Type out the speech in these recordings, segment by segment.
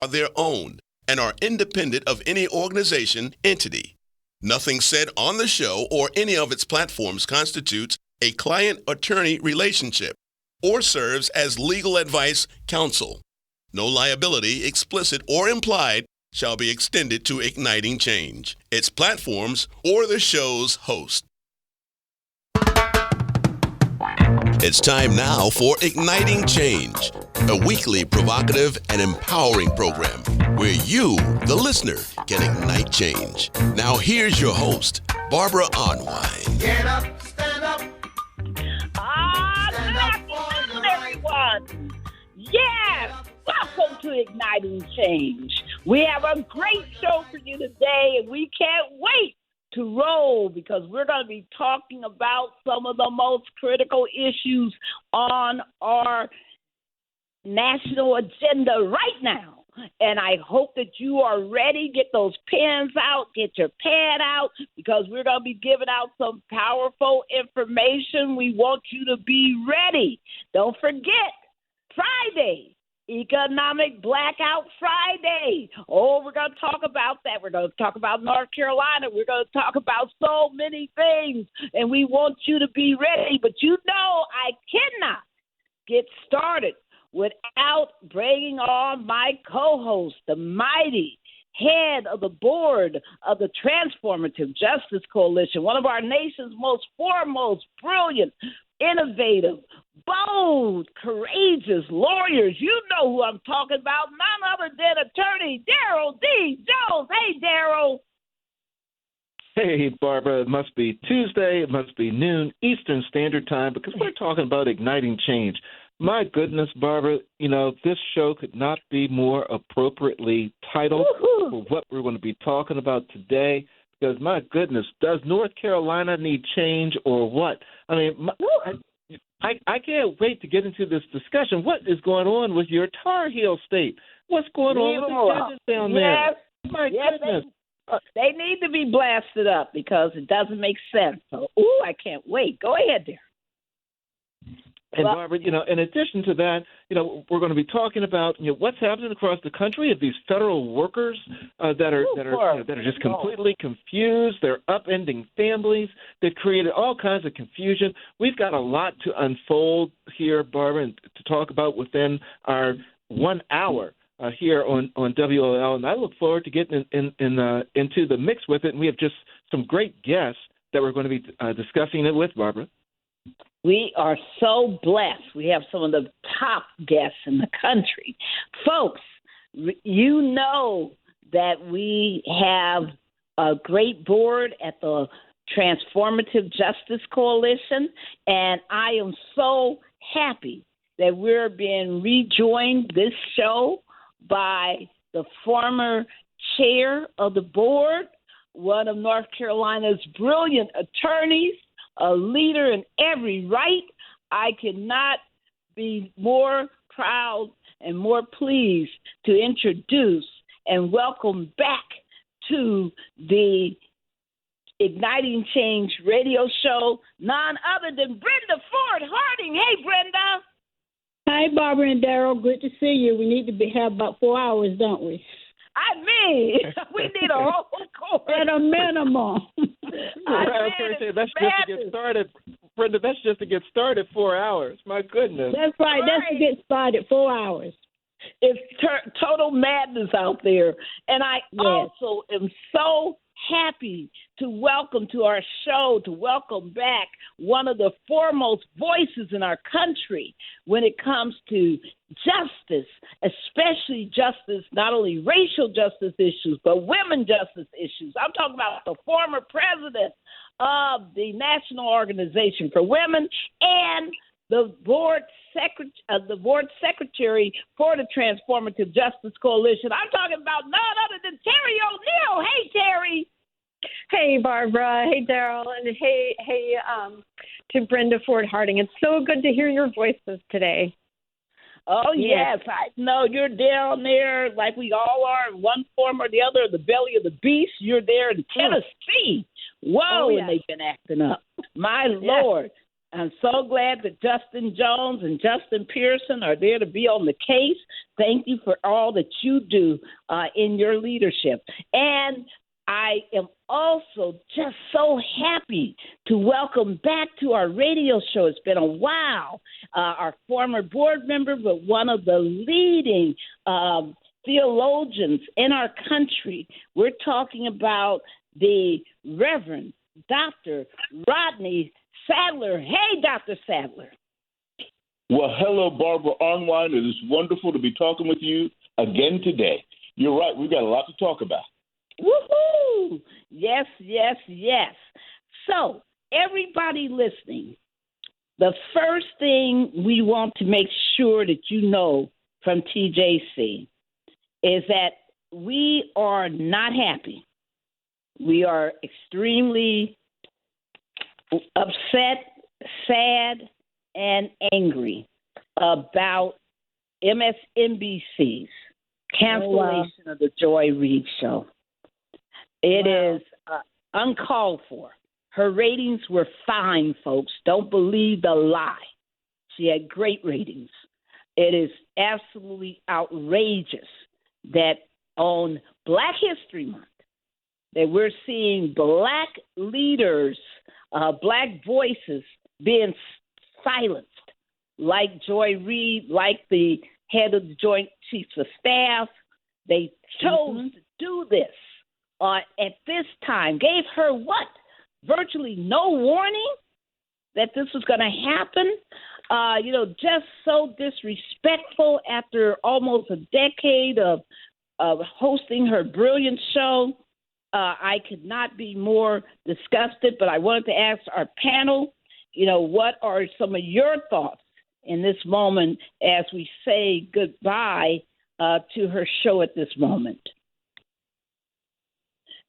are their own and are independent of any organization, entity. Nothing said on the show or any of its platforms constitutes a client-attorney relationship or serves as legal advice counsel. No liability, explicit or implied, shall be extended to Igniting Change, its platforms, or the show's host. It's time now for Igniting Change, a weekly provocative and empowering program where you, the listener, can ignite change. Now here's your host, Barbara Arnwine. Get up, stand up. Good afternoon, everyone. Yes, welcome to Igniting Change. We have a great show for you today, and we can't wait to roll because we're going to be talking about some of the most critical issues on our national agenda right now. And I hope that you are ready. Get those pens out, get your pad out, because we're going to be giving out some powerful information. We want you to be ready. Don't forget, Friday, Economic Blackout Friday. Oh, we're going to talk about that. We're going to talk about North Carolina. We're going to talk about so many things, and we want you to be ready. But you know I cannot get started without bringing on my co-host, the mighty head of the board of the Transformative Justice Coalition, one of our nation's most foremost, brilliant, innovative, bold, courageous lawyers. You know who I'm talking about, none other than attorney Daryl D. Jones. Hey, Daryl. Hey, Barbara, it must be Tuesday. It must be noon Eastern Standard Time because we're talking about igniting change. My goodness, Barbara, you know, this show could not be more appropriately titled for what we're going to be talking about today because, my goodness, does North Carolina need change or what? I mean, I can't wait to get into this discussion. What is going on with your Tar Heel state? What's going on with the judges down there? My goodness. They need to be blasted up because it doesn't make sense. So, I can't wait. Go ahead there. And Barbara, you know, in addition to that, you know, we're going to be talking about what's happening across the country of these federal workers that are just completely confused. They're upending families. They've created all kinds of confusion. We've got a lot to unfold here, Barbara, and to talk about within our 1 hour here on WOL. And I look forward to getting into the mix with it. And we have just some great guests that we're going to be discussing it with, Barbara. We are so blessed. We have some of the top guests in the country. Folks, you know that we have a great board at the Transformative Justice Coalition, and I am so happy that we're being rejoined this show by the former chair of the board, one of North Carolina's brilliant attorneys, a leader in every right. I cannot be more proud and more pleased to introduce and welcome back to the Igniting Change radio show, none other than Brenda Ford Harding. Hey, Brenda. Hi, Barbara and Daryl. Good to see you. We need to have about 4 hours, don't we? I mean, we need a whole course. At a minimum. That's just to get started. Brenda, that's just to get started 4 hours. My goodness. That's right. That's to get started 4 hours. It's total madness out there. And I also am so happy to welcome to our show, to welcome back one of the foremost voices in our country when it comes to justice, especially justice, not only racial justice issues, but women justice issues. I'm talking about the former president of the National Organization for Women and the board secretary for the Transformative Justice Coalition. I'm talking about none other than Terry O'Neill. Hey, Terry. Hey, Barbara. Hey, Daryl. And hey, to Brenda Ford Harding. It's so good to hear your voices today. Oh, yes. I know you're down there like we all are in one form or the other, the belly of the beast. You're there in Tennessee. Whoa, and they've been acting up. My Lord. I'm so glad that Justin Jones and Justin Pearson are there to be on the case. Thank you for all that you do in your leadership. And I am also just so happy to welcome back to our radio show. It's been a while. Our former board member, but one of the leading theologians in our country. We're talking about the Reverend Dr. Rodney Sadler. Hey, Dr. Sadler. Well, hello, Barbara Arnwine. It is wonderful to be talking with you again today. You're right. We've got a lot to talk about. Woohoo! Yes, yes, yes. So, everybody listening, the first thing we want to make sure that you know from TJC is that we are not happy. We are extremely upset, sad, and angry about MSNBC's cancellation of the Joy Reid show. It is uncalled for. Her ratings were fine, folks. Don't believe the lie. She had great ratings. It is absolutely outrageous that on Black History Month, that we're seeing Black leaders, Black voices being silenced, like Joy Reid, like the head of the Joint Chiefs of Staff. They chose to do this at this time, gave her what? Virtually no warning that this was going to happen. Just so disrespectful after almost a decade of hosting her brilliant show. I could not be more disgusted, but I wanted to ask our panel, what are some of your thoughts in this moment as we say goodbye to her show at this moment?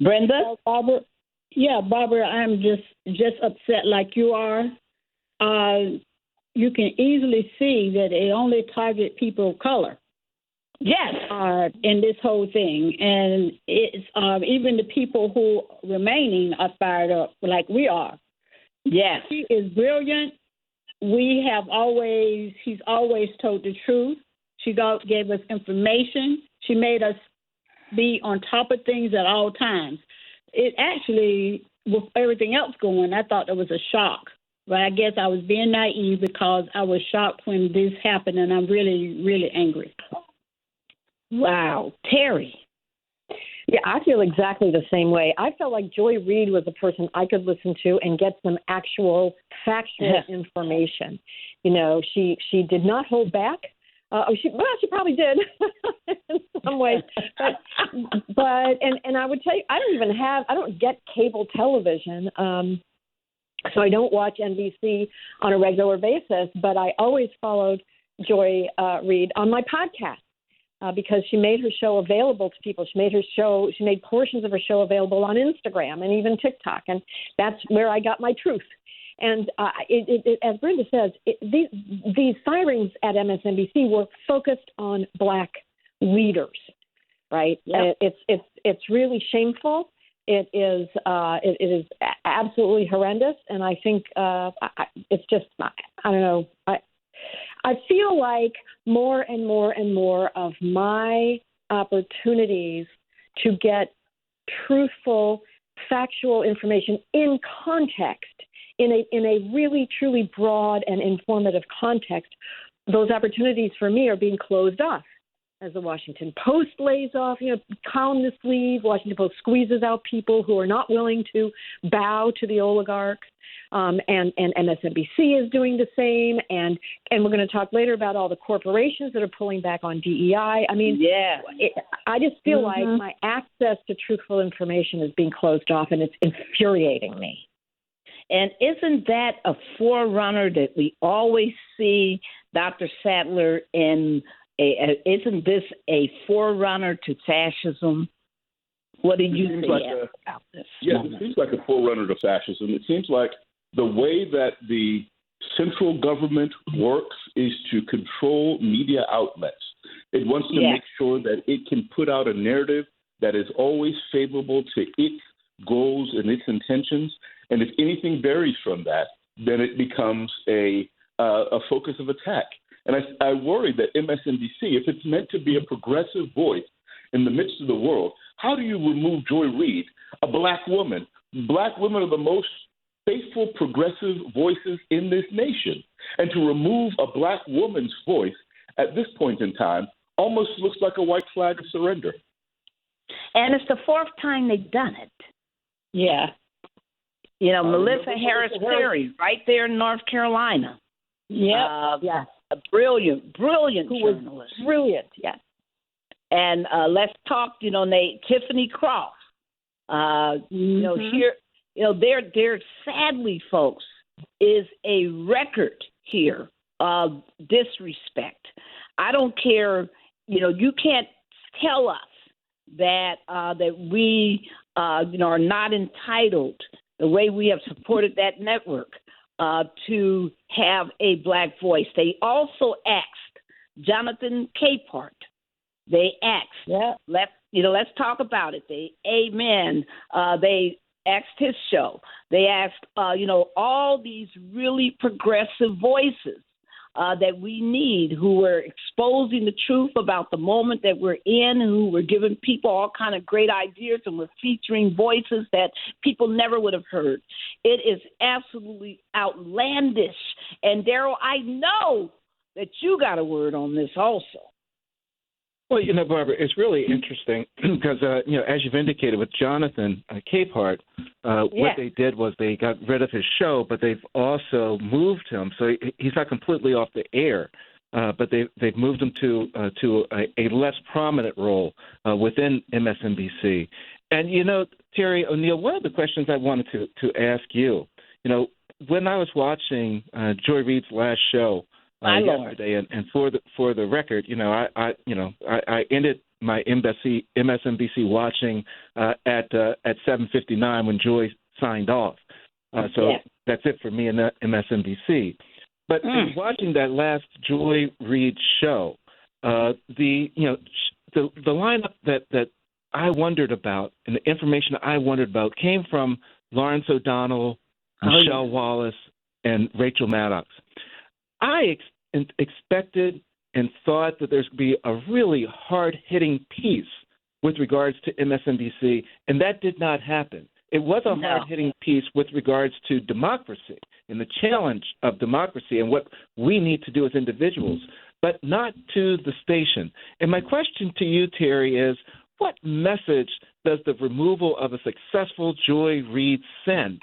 Brenda? Barbara, I'm just upset like you are. You can easily see that they only target people of color. Yes. In this whole thing. And it's even the people who remaining are fired up like we are. Yes. She is brilliant. He's always told the truth. She gave us information. She made us be on top of things at all times. It actually, with everything else going, I thought it was a shock. But I guess I was being naive because I was shocked when this happened, and I'm really, really angry. Wow. Terry. Yeah, I feel exactly the same way. I felt like Joy Reid was a person I could listen to and get some actual factual information. She did not hold back. She probably did in some ways. But I would tell you, I don't get cable television. So I don't watch NBC on a regular basis, but I always followed Joy Reid on my podcast because she made her show available to people. She made portions of her show available on Instagram and even TikTok, and that's where I got my truth. And as Brenda says, these firings at MSNBC were focused on Black leaders, right? Yep. It's really shameful. It is absolutely horrendous, and I think it's just I don't know. I feel like more and more and more of my opportunities to get truthful, factual information in context, in a really truly broad and informative context, those opportunities for me are being closed off. As the Washington Post lays off, calm the sleeve. Washington Post squeezes out people who are not willing to bow to the oligarchs, and MSNBC is doing the same. And we're going to talk later about all the corporations that are pulling back on DEI. I mean, I just feel like my access to truthful information is being closed off, and it's infuriating me. And isn't that a forerunner that we always see, Dr. Sadler, in? Isn't this a forerunner to fascism? What did you think about this? Yes, it seems like a forerunner to fascism. It seems like the way that the central government works is to control media outlets. It wants to make sure that it can put out a narrative that is always favorable to its goals and its intentions. And if anything varies from that, then it becomes a focus of attack. And I worry that MSNBC, if it's meant to be a progressive voice in the midst of the world, how do you remove Joy Reid, a black woman? Black women are the most faithful progressive voices in this nation. And to remove a black woman's voice at this point in time almost looks like a white flag of surrender. And it's the fourth time they've done it. Yeah. You know, Melissa Harris Perry, right there in North Carolina. Yeah. Yeah. A brilliant journalist. Brilliant, yes. And let's talk, Tiffany Croft. You know, here, there sadly, folks, is a record here of disrespect. I don't care, you can't tell us that we, are not entitled, the way we have supported that network, to have a black voice. They also asked Jonathan Capehart. They asked, let's talk about it. They asked his show. They asked, all these really progressive voices that we need, who were exposing the truth about the moment that we're in, who were giving people all kind of great ideas, and we're featuring voices that people never would have heard. It is absolutely outlandish. And Daryl, I know that you got a word on this also. Well, Barbara, it's really interesting because, as you've indicated with Jonathan Capehart, what they did was they got rid of his show, but they've also moved him. So he's not completely off the air, but they've moved him to a less prominent role within MSNBC. And, Terry O'Neill, one of the questions I wanted to ask you, when I was watching Joy Reid's last show, yesterday, and for the record, I ended my MSNBC watching at 7:59 when Joy signed off. That's it for me in MSNBC. But in watching that last Joy Reid show, the lineup that I wondered about and the information I wondered about came from Lawrence O'Donnell, Michelle Wallace, and Rachel Maddox. I expected and thought that there's going to be a really hard-hitting piece with regards to MSNBC, and that did not happen. It was a hard-hitting piece with regards to democracy and the challenge of democracy and what we need to do as individuals, but not to the station. And my question to you, Terry, is what message does the removal of a successful Joy Reid send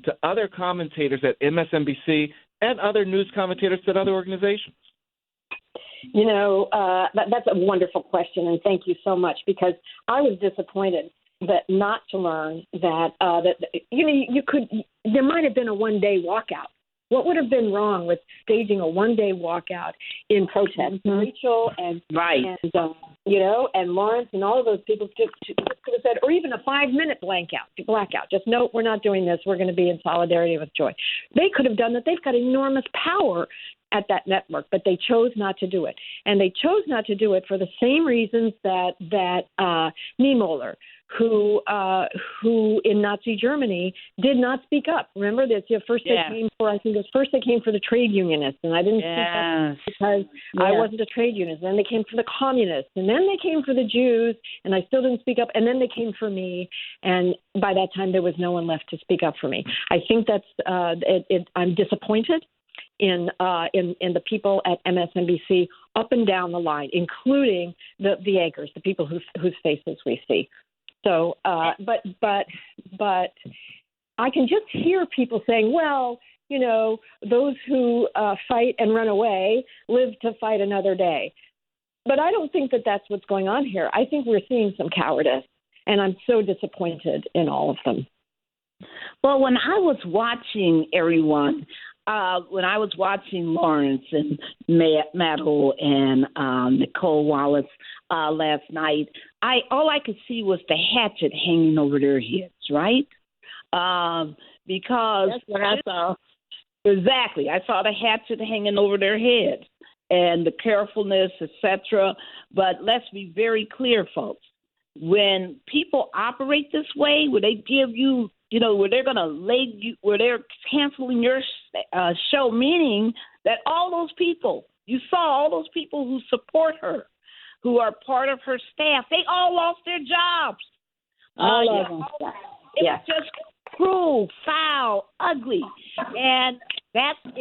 to other commentators at MSNBC and other news commentators at other organizations? That's a wonderful question, and thank you so much, because I was disappointed that not to learn that there might have been a one-day walkout. What would have been wrong with staging a one-day walkout in protest? Rachel and Lawrence and all of those people could have said, or even a 5-minute blackout. Just no, we're not doing this. We're going to be in solidarity with Joy. They could have done that. They've got enormous power at that network, but they chose not to do it. And they chose not to do it for the same reasons that Niemöller, who in Nazi Germany did not speak up. Remember this? First they came for the trade unionists, and I didn't speak up because I wasn't a trade unionist. Then they came for the communists, and then they came for the Jews, and I still didn't speak up. And then they came for me, and by that time there was no one left to speak up for me. I think that's I'm disappointed in the people at MSNBC up and down the line, including the anchors, the people whose faces we see. So, but I can just hear people saying, well, those who fight and run away live to fight another day. But I don't think that that's what's going on here. I think we're seeing some cowardice, and I'm so disappointed in all of them. Well, when I was watching everyone, when I was watching Lawrence and Maddow and Nicole Wallace last night, all I could see was the hatchet hanging over their heads, right? Because that's what I saw. Exactly, I saw the hatchet hanging over their heads and the carefulness, etc. But let's be very clear, folks. When people operate this way, where they give you where they're going to where they're canceling your show, meaning that all those people, you saw all those people who support her, who are part of her staff, they all lost their jobs. All of them. It was just cruel, foul, ugly. And that's